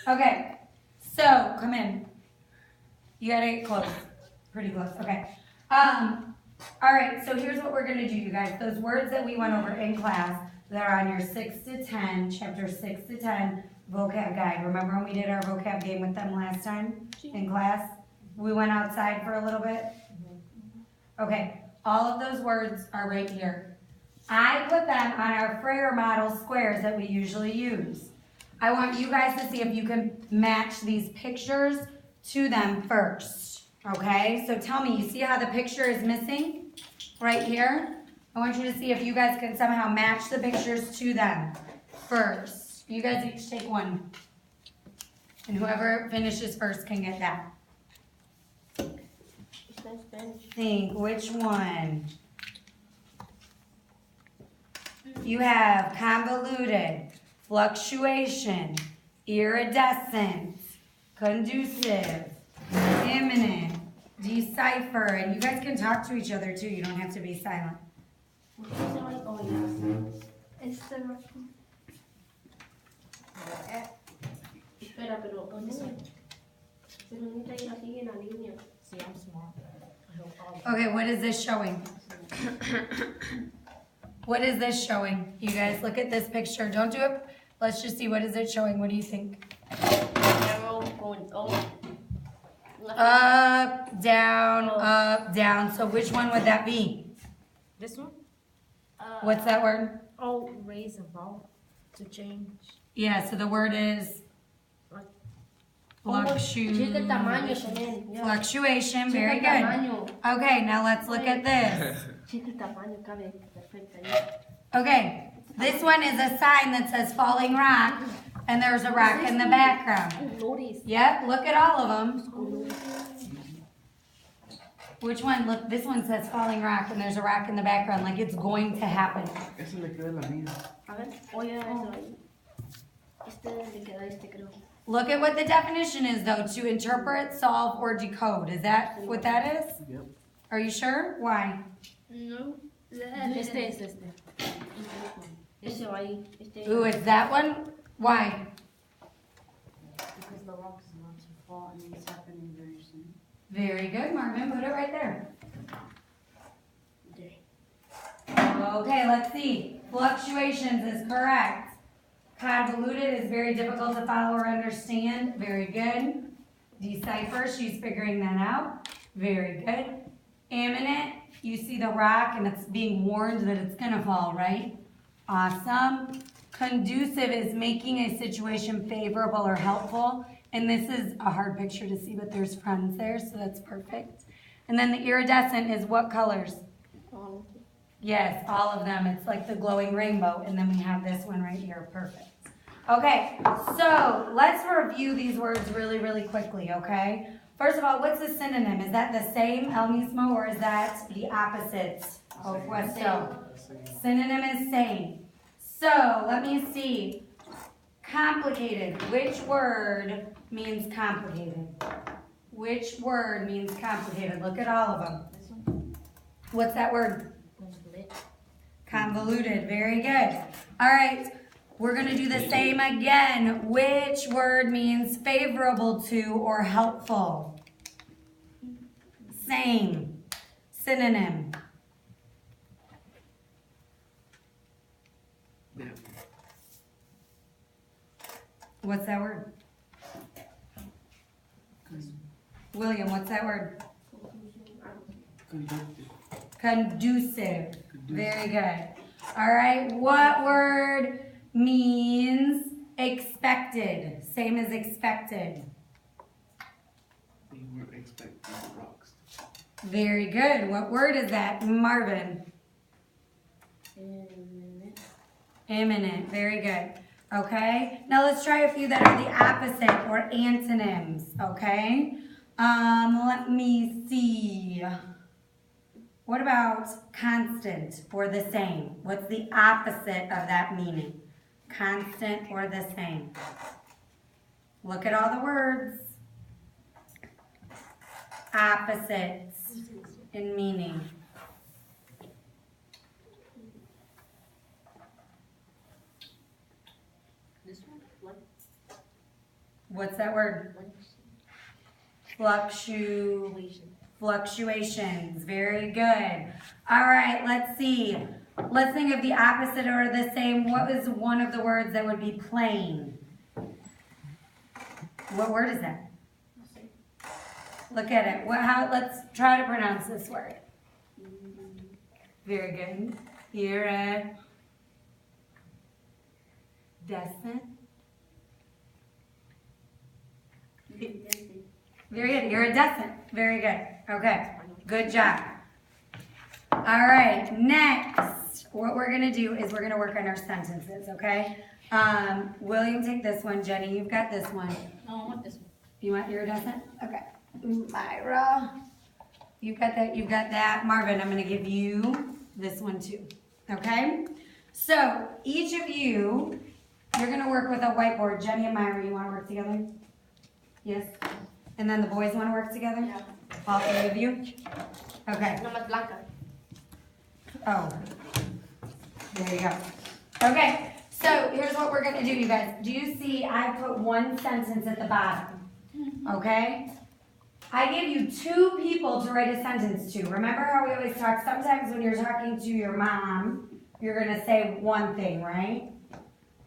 Okay, so come in. You gotta get close, pretty close. Okay. All right. So here's what we're gonna do, you guys. Those words that we went over in class that are on your 6 to 10, chapter 6 to 10 vocab guide. Remember when we did our vocab game with them last time in class? We went outside for a little bit. Okay. All of those words are right here. I put them on our Frayer model squares that we usually use. I want you guys to see if you can match these pictures to them first, okay? So tell me, you see how the picture is missing right here? I want you to see if you guys can somehow match the pictures to them first. You guys each take one. And whoever finishes first can get that. Think, which one? You have convoluted, fluctuation, iridescent, conducive, imminent, decipher, and you guys can talk to each other too. You don't have to be silent. Espera, pero ¿dónde soy? Pero necesita ir así en la línea. See, I'm smart. Okay, what is this showing? What is this showing? You guys look at this picture. Don't do it. Let's just see. What is it showing? What do you think? Arrow going Up, down. So which one would that be? This one? What's that word? Oh, raise and fall to change. Yeah, so the word is Checa el tamaño también. fluctuation. Very Checa el good. tamaño. Okay, now let's look at this. Checa el tamaño, cabe perfecto. ahí. Okay, this one is a sign that says falling rock, and there's a rock in the background. Notice. Yep, look at all of them. Which one? Look, this one says falling rock, and there's a rock in the background, like it's going to happen. Esa le queda la mía. A ver, oye, eso ahí. Este le queda este, creo. Look at what the definition is, though, to interpret, solve, or decode. Is that what that is? Yep. Are you sure? Why? No. Este es este. Ese va ahí. Este. Ooh, it's that one? Why? Because the rock is about to fall and it's happening very soon. Very good, Marvin. Put it right there. Okay. Okay, let's see. Fluctuations is correct. Convoluted is very difficult to follow or understand. Very good. Decipher, she's figuring that out. Very good. Imminent, you see the rock and it's being warned that it's gonna fall, right? Awesome. Conducive is making a situation favorable or helpful. And this is a hard picture to see, but there's friends there, so that's perfect. And then the iridescent is what colors? Yes, all of them. It's like the glowing rainbow. And then we have this one right here. Perfect. Okay, so let's review these words really, really quickly, okay? First of all, what's a synonym? Is that the same, El mismo, or is that the opposite? Opuesto. Synonym is same. So, let me see. Complicated. Which word means complicated? Which word means complicated? Look at all of them. This one? What's that word? Convolute. Convoluted. Very good. All right. We're going to do the same again. Which word means favorable to or helpful? Same. Synonym. What's that word? William, what's that word? Conductive. Conducive. Very good. All right. What word means expected? Same as expected. We weren't expecting the rocks. Very good. What word is that? Marvin. Imminent. Very good. Okay. Now let's try a few that are the opposite or antonyms. Okay. Let me see. What about constant or the same? What's the opposite of that meaning? Constant or the same? Look at all the words. Opposites in meaning. This one? What? What's that word? Fluctuations. Very good. All right, let's see. Let's think of the opposite or the same. What is one of the words that would be plain? What word is that? Look at it. Let's try to pronounce this word. Very good. Iridescent. Very good. Iridescent. Very good. Okay. Good job. All right. Next, what we're going to do is we're going to work on our sentences, okay? William, take this one. Jenny, you've got this one. No, I want this one. You want iridescent? Okay. Myra, you've got that. You've got that. Marvin, I'm going to give you this one too. Okay? So, each of you, you're going to work with a whiteboard. Jenny and Myra, you want to work together? Yes? And then the boys want to work together? Yeah. All three of you? Okay. No más blanca. Oh. There you go. Okay. So, here's what we're going to do, you guys. Do you see I put one sentence at the bottom? Okay? I give you two people to write a sentence to. Remember how we always talk? Sometimes when you're talking to your mom, you're going to say one thing, right?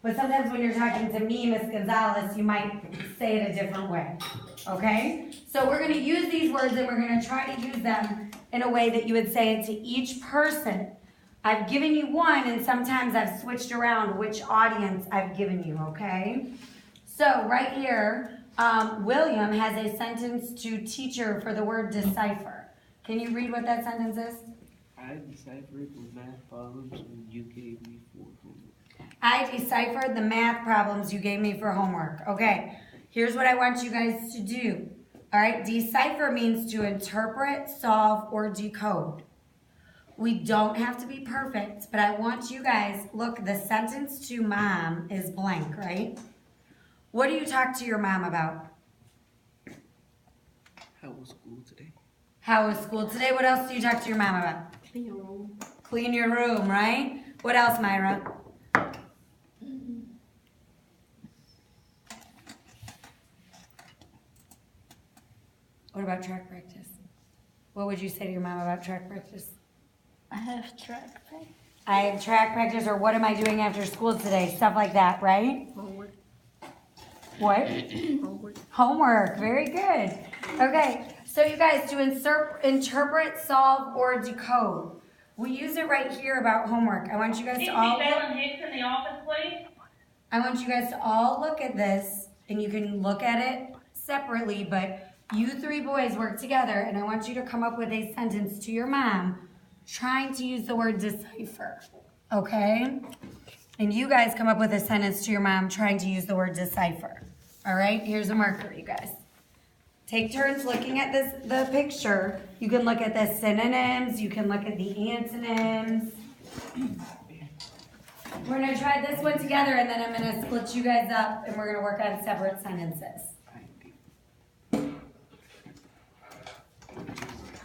But sometimes when you're talking to me, Miss Gonzalez, you might say it a different way. Okay? So we're going to use these words and we're going to try to use them in a way that you would say it to each person. I've given you one, and sometimes I've switched around which audience I've given you, okay? So right here, William has a sentence to teacher for the word decipher. Can you read what that sentence is? I deciphered the math problems you gave me for homework. I deciphered the math problems you gave me for homework. Okay, here's what I want you guys to do. All right, decipher means to interpret, solve, or decode. We don't have to be perfect, but I want you guys, look, the sentence to mom is blank, right? What do you talk to your mom about? How was school today? How was school today? What else do you talk to your mom about? Clean your room. Clean your room, right? What else, Myra? What about track practice? What would you say to your mom about track practice? I have track practice. I have track practice, or what am I doing after school today? Stuff like that, right? Homework. What? Homework. Homework. Very good. Okay, so you guys, to interpret, solve, or decode. We use it right here about homework. I want you guys to all Ellen Hicks in the office, please? I want you guys to all look at this, and you can look at it separately, but you three boys work together, and I want you to come up with a sentence to your mom trying to use the word decipher, okay? And you guys come up with a sentence to your mom trying to use the word decipher. All right, here's a marker, you guys. Take turns looking at the picture. You can look at the synonyms, you can look at the antonyms. We're gonna try this one together, and then I'm gonna split you guys up, and we're gonna work on separate sentences.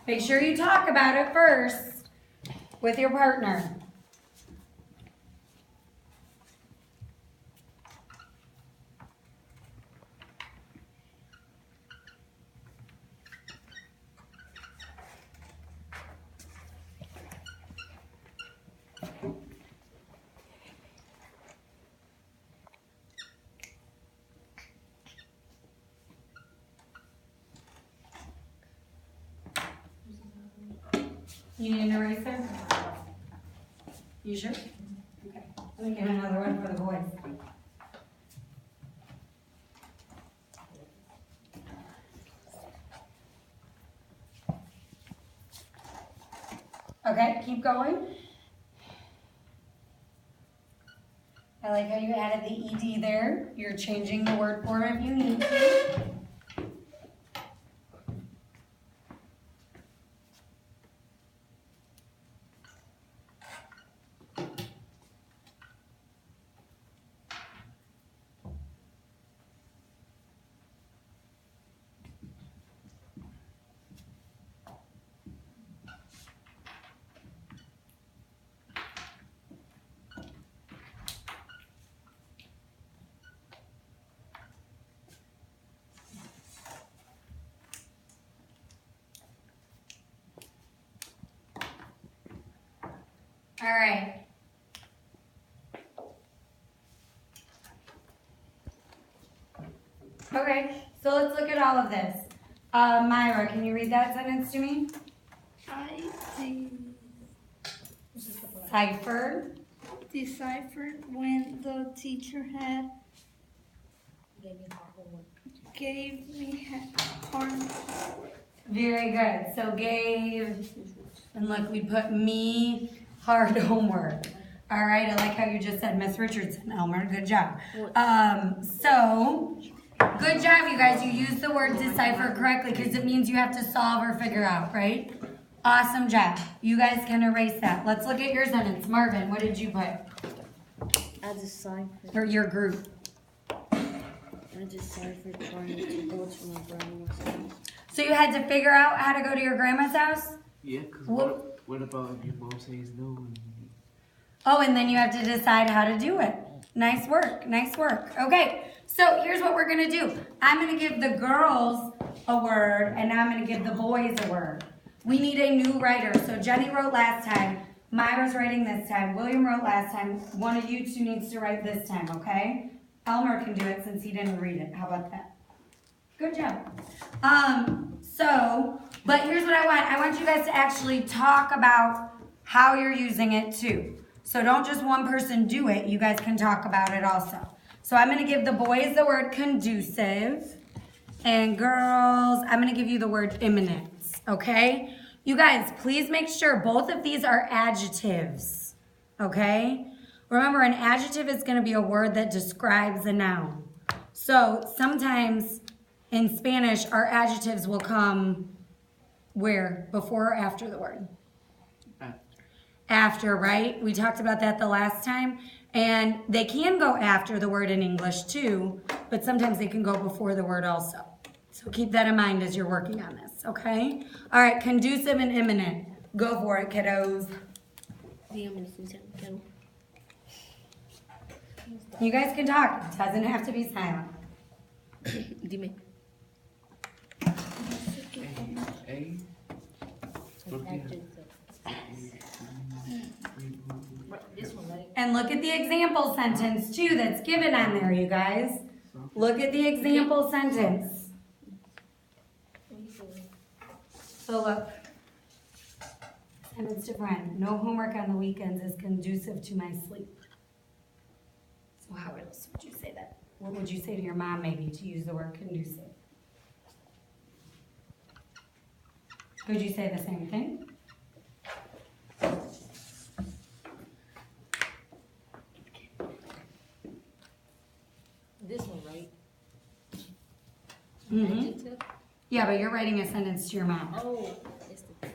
Make sure you talk about it first with your partner. You need an eraser? You sure? Okay. Let me get another one for the boys. Okay, keep going. I like how you added the ED there. You're changing the word form if you need to. All right. Okay, so let's look at all of this. Myra, can you read that sentence to me? I Cipher. deciphered when the teacher had gave me hard. Very good. So gave, and look, we put me hard homework. All right, I like how you just said Miss Richardson, Elmer. Good job. So good job, you guys. You used the word decipher correctly because it means you have to solve or figure out, right? Awesome job. You guys can erase that. Let's look at your sentence. Marvin, what did you put? I deciphered. Or your group? I deciphered trying to go to my grandma's house. So you had to figure out how to go to your grandma's house? Yeah, because What- what about if your mom says no? And Oh, and then you have to decide how to do it. Nice work, nice work. Okay, so here's what we're gonna do. I'm gonna give the girls a word, and now I'm gonna give the boys a word. We need a new writer. So Jenny wrote last time, Myra's writing this time, William wrote last time. One of you two needs to write this time, okay? Elmer can do it since he didn't read it. How about that? Good job. But here's what I want. I want you guys to actually talk about how you're using it too. So don't just one person do it. You guys can talk about it also. So I'm going to give the boys the word conducive. And girls, I'm going to give you the word imminence. Okay? You guys, please make sure both of these are adjectives. Okay? Remember, an adjective is going to be a word that describes a noun. So sometimes in Spanish, our adjectives will come where? Before or after the word? After, right? We talked about that the last time. And they can go after the word in English too, but sometimes they can go before the word also. So keep that in mind as you're working on this, okay? All right, conducive and imminent. Go for it, kiddos. Dígame, licenciado. You guys can talk. It doesn't have to be silent. Dime. A. And look at the example sentence too that's given on there, you guys. Look at the example sentence. So look. Sentence to friend. No homework on the weekends is conducive to my sleep. So how else would you say that? What would you say to your mom maybe to use the word conducive? Could you say the same thing? This one, right? Mm-hmm. Adjective? Yeah, but you're writing a sentence to your mom. Oh, it's the.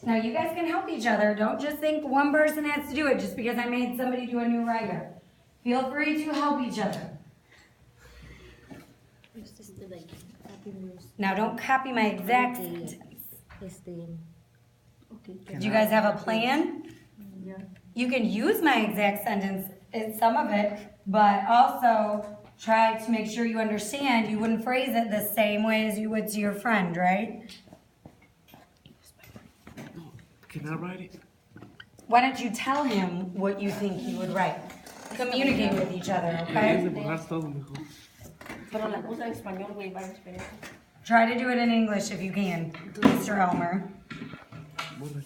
Now you guys can help each other. Don't just think one person has to do it just because I made somebody do a new writer. Feel free to help each other. It's just the like happiness. Now don't copy my exact sentence. It's the. Okay. Do you guys have a plan? Yeah. You can use my exact sentence in some of it, but also try to make sure you understand you wouldn't phrase it the same way as you would to your friend, right? Can I write it? Why don't you tell him what you think he would write? Communicate with each other, Es okay? de borrar todo mejor. Pero la puse en español, güey, va a esperar. Try to do it in English if you can, Mr. Elmer. Bueno,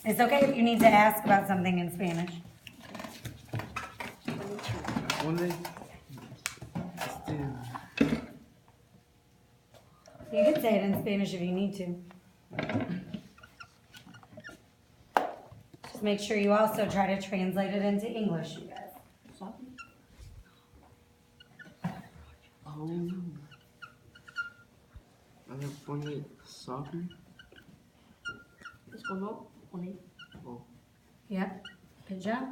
It's okay if you need to ask about something in Spanish. ponle. You can say it in Spanish if you need to. Just make sure you also try to translate it into English, you guys. Soccer. Es con O, con E. Oh, Yep, good job.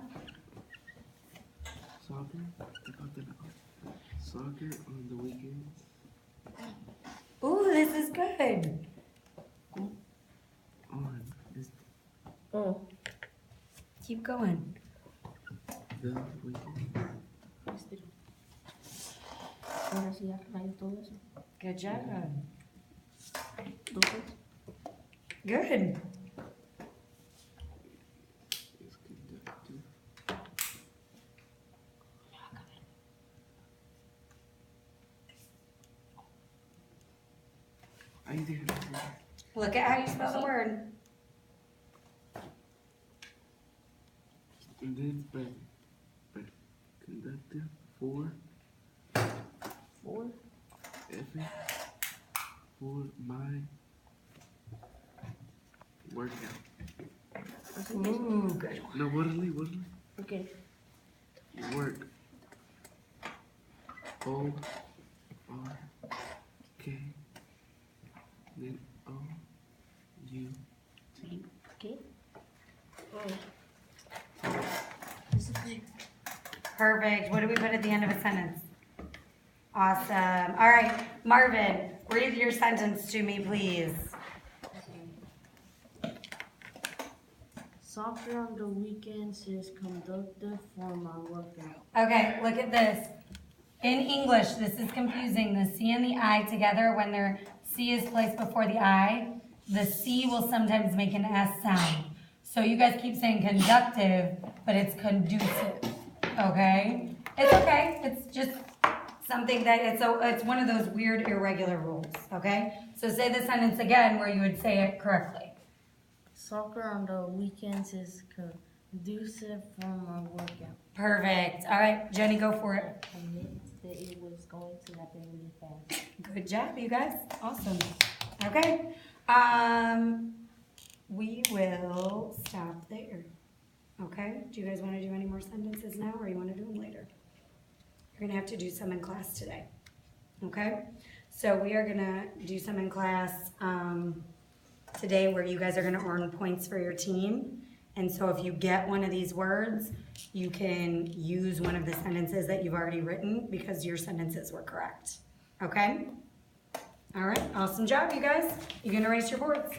soccer. About that. Soccer on the weekends. Ooh, this is good. On is O. Keep going. the weekend. Este. Ahora sí ya trae todo eso. Good job. Entonces, Good. Is conducted. I did. Look at how you spell the word. And then but conducted for for, effort for my workout. así que es. Ooh, good. No, what'll Ok. work. O R K then O U T. ¿Qué? Oh. This is good. Perfect. What do we put at the end of a sentence? Awesome. All right, Marvin, read your sentence to me, please. Soccer on the weekends is conducted for my workout. Okay, look at this. In English, this is confusing. The C and the I together, when their C is placed before the I, the C will sometimes make an S sound. So you guys keep saying conductive, but it's conducive. Okay? It's okay. It's just something that it's one of those weird irregular rules. Okay? So say the sentence again where you would say it correctly. Soccer on the weekends is conducive for my workout. Perfect. All right, Jenny, go for it. I meant that it was going to happen really fast. Good job, you guys. Awesome. Okay. We will stop there. Okay? Do you guys want to do any more sentences now, or you want to do them later? You're gonna have to do some in class today. Okay? So we are gonna do some in class today where you guys are gonna earn points for your team. And so if you get one of these words, you can use one of the sentences that you've already written because your sentences were correct. Okay? All right, awesome job, you guys. You can erase your boards.